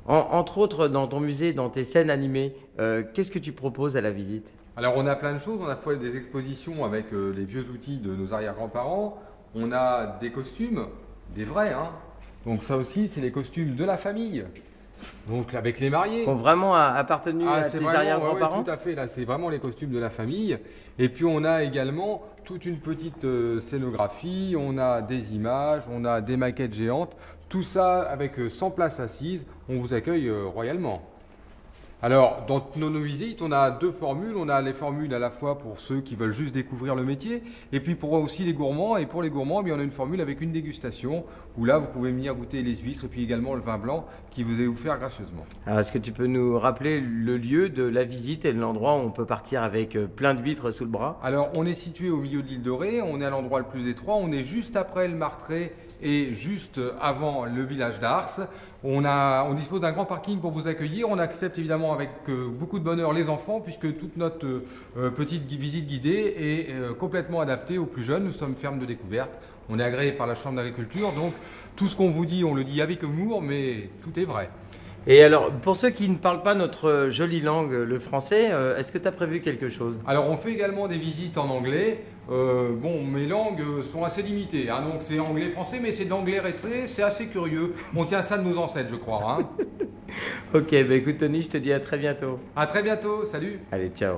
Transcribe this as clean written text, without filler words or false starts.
Entre autres, dans ton musée, dans tes scènes animées, qu'est-ce que tu proposes à la visite? Alors on a plein de choses, on a à la fois des expositions avec les vieux outils de nos arrière-grands-parents, on a des costumes, des vrais, hein. Donc ça aussi c'est les costumes de la famille, donc avec les mariés. Qui ont vraiment appartenu à C'est tes vraiment, arrière-grands-parents? tout à fait, là c'est vraiment les costumes de la famille. Et puis on a également toute une petite scénographie, on a des images, on a des maquettes géantes, tout ça avec 100 places assises, on vous accueille royalement. Alors, dans nos visites, on a deux formules. On a les formules à la fois pour ceux qui veulent juste découvrir le métier, et puis pour aussi les gourmands. Et pour les gourmands, on a une formule avec une dégustation, où là, vous pouvez venir goûter les huîtres, et puis également le vin blanc, qui vous est offert gracieusement. Alors, est-ce que tu peux nous rappeler le lieu de la visite et l'endroit où on peut partir avec plein d'huîtres sous le bras? Alors, on est situé au milieu de l'île de Ré, on est à l'endroit le plus étroit, on est juste après le Martrey et juste avant le village d'Ars. On dispose d'un grand parking pour vous accueillir. On accepte évidemment avec beaucoup de bonheur les enfants, puisque toute notre petite visite guidée est complètement adaptée aux plus jeunes. Nous sommes ferme de découverte. On est agréé par la Chambre d'agriculture, donc tout ce qu'on vous dit, on le dit avec humour, mais tout est vrai. Et alors, pour ceux qui ne parlent pas notre jolie langue, le français, est-ce que tu as prévu quelque chose? Alors, on fait également des visites en anglais. Bon, mes langues sont assez limitées, hein, donc c'est anglais-français, mais c'est de l'anglais rétré, c'est assez curieux. On tient ça de nos ancêtres, je crois. Hein. Ok, bah écoute Tony, je te dis à très bientôt. À très bientôt, salut! Allez, ciao!